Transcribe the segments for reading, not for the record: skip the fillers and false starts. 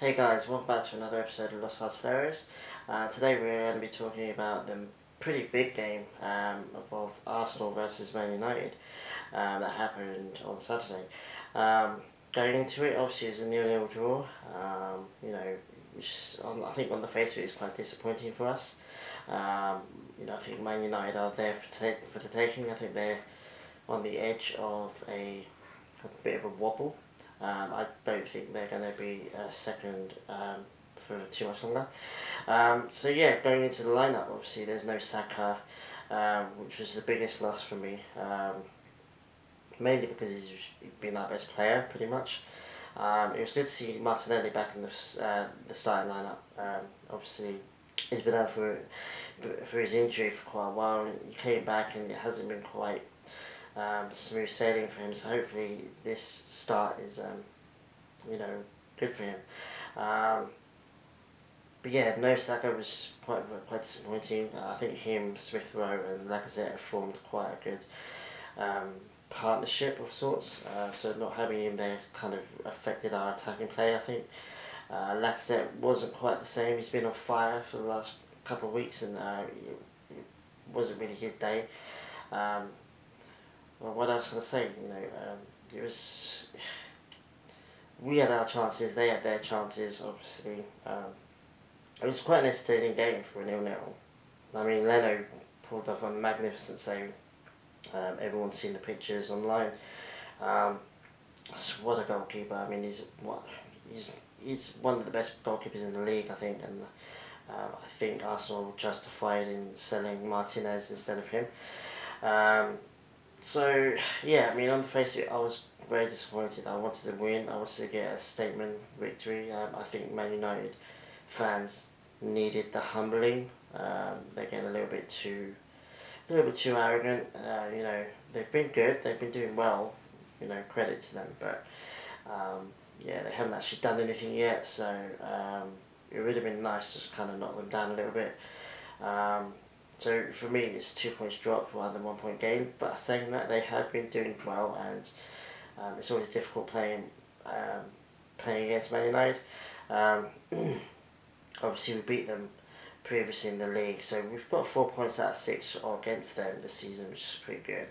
Hey guys, welcome back to another episode of Los Artilleros. Today we're going to be talking about the pretty big game of Arsenal versus Man United that happened on Saturday. Going into it, obviously it was a 0-0 draw. Which I think on the face of it is quite disappointing for us. I think Man United are there for the taking. I think they're on the edge of a bit of a wobble. I don't think they're going to be second for too much longer. Going into the lineup, obviously there's no Saka, which was the biggest loss for me. Mainly because he's been our best player, pretty much. It was good to see Martinelli back in the starting lineup. Obviously, he's been out for his injury for quite a while. He came back and it hasn't been quite smooth sailing for him. So hopefully this start is good for him. But yeah, no Saka was quite disappointing. I think him, Smith Rowe, and Lacazette have formed quite a good partnership of sorts. So not having him there kind of affected our attacking play, I think. Lacazette wasn't quite the same. He's been on fire for the last couple of weeks, and it wasn't really his day. Well, what else can I say? It was. We had our chances. They had their chances. Obviously, it was quite an entertaining game for a 0-0. I mean, Leno pulled off a magnificent save. Everyone's seen the pictures online. What a goalkeeper! I mean, he's one of the best goalkeepers in the league, I think, and I think Arsenal justified in selling Martinez instead of him. On the face of it, I was very disappointed. I wanted to win. I wanted to get a statement victory. I think Man United fans needed the humbling. They're getting a little bit too arrogant. They've been good. They've been doing well. Credit to them. But they haven't actually done anything yet. So it would have been nice to just kind of knock them down a little bit. So for me, it's 2 points dropped rather than 1 point gain. But saying that, they have been doing well, and it's always difficult playing against Man United. Obviously, we beat them previously in the league, so we've got 4 points out of 6 against them this season, which is pretty good.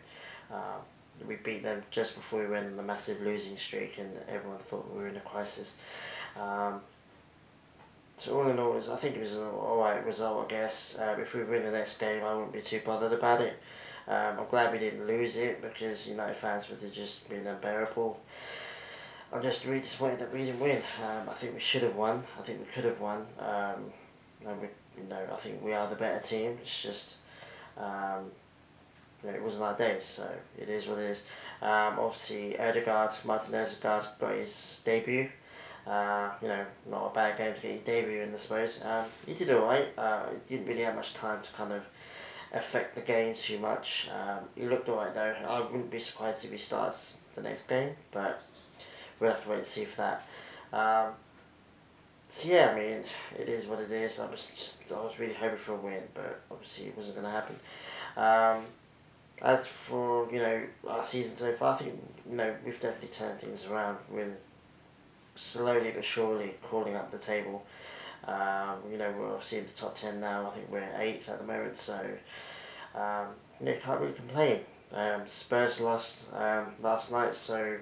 We beat them just before we went on the massive losing streak, and everyone thought we were in a crisis. So all in all, I think it was an alright result, I guess. If we win the next game, I wouldn't be too bothered about it. I'm glad we didn't lose it, because United fans would have just been unbearable. I'm just really disappointed that we didn't win. I think we should have won. I think we could have won. I think we are the better team. It's just, it wasn't our day, so it is what it is. Obviously, Martinez got his debut. Not a bad game to get his debut in, I suppose. He did alright. He didn't really have much time to kind of affect the game too much. He looked alright though. I wouldn't be surprised if he starts the next game, but we'll have to wait and see for that. It is what it is. I was really hoping for a win, but obviously it wasn't going to happen. As for our season so far, I think we've definitely turned things around. We're slowly but surely crawling up the table. We're obviously in the top 10 now. I think we're 8th at the moment, so can't really complain. Spurs lost last night, so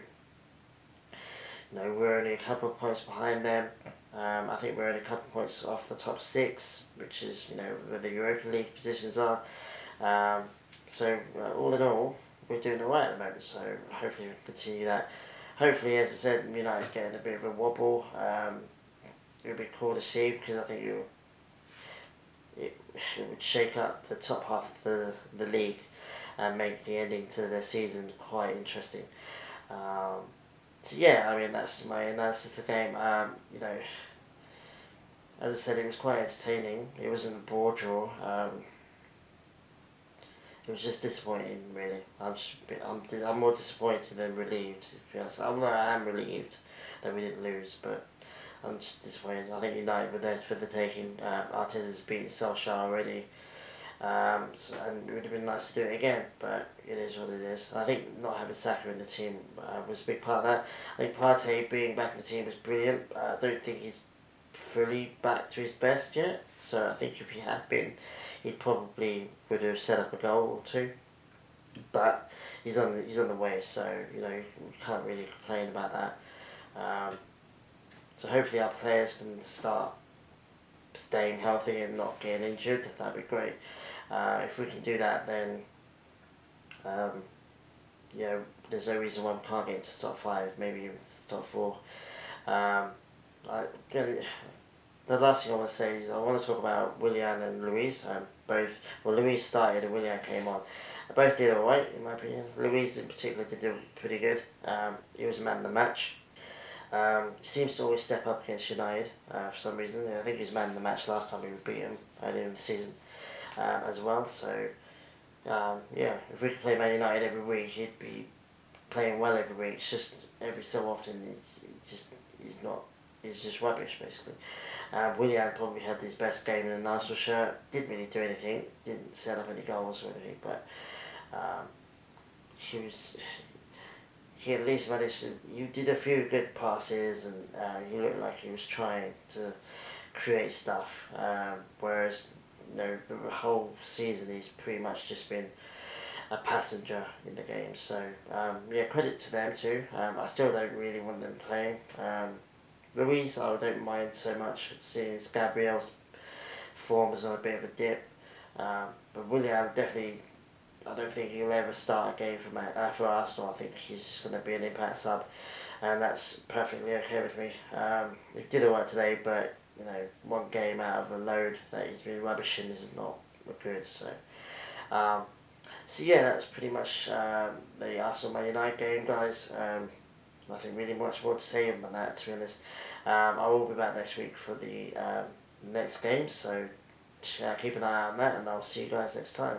we're only a couple of points behind them. I think we're only a couple of points off the top 6, which is where the Europa League positions are. All in all, we're doing alright at the moment, so hopefully we'll continue that. Hopefully, as I said, United getting a bit of a wobble. It would be cool to see, because I think it would shake up the top half of the league and make the ending to the season quite interesting. That's my analysis of the game. As I said, it was quite entertaining. It wasn't a bore draw. It was just disappointing, really. I'm more disappointed than relieved, to be honest. I am relieved that we didn't lose, but I'm just disappointed. I think United were there for the taking. Arteta's beaten Solskjaer already. And it would have been nice to do it again, but it is what it is. I think not having Saka in the team was a big part of that. I think Partey being back in the team was brilliant. I don't think he's fully back to his best yet. So I think if he had been, he probably would have set up a goal or two. But he's on the way, so you know, you can't really complain about that. So hopefully our players can start staying healthy and not getting injured. That'd be great. If we can do that, then you know, there's no reason why we can't get into top 5, maybe even top 4. The last thing I want to say is I want to talk about Willian and Luis. Both, well, Luis started and Willian came on. Both did alright, in my opinion. Luis in particular did pretty good. He was man of the match. He seems to always step up against United for some reason. I think he was man of the match last time we beat him earlier in the season as well. So, yeah, if we could play Man United every week, he'd be playing well every week. It's just every so often he's just rubbish basically. Willian probably had his best game in an Arsenal shirt. Didn't really do anything. Didn't set up any goals or anything, but he at least managed to. You did a few good passes, and he looked like he was trying to create stuff. Whereas, you know, the whole season he's pretty much just been a passenger in the game. So yeah, credit to them too. I still don't really want them playing. Luis, I don't mind so much, seeing as Gabriel's form is on a bit of a dip. But Willian, definitely, I don't think he'll ever start a game for Arsenal. I think he's just going to be an impact sub, and that's perfectly okay with me. He did alright today, but you know, one game out of a load that he's been rubbish in is not good. So yeah, that's pretty much the Arsenal Man United game, guys. Nothing really much more to say than that, to be honest. I will be back next week for the next game, so keep an eye on that, and I'll see you guys next time.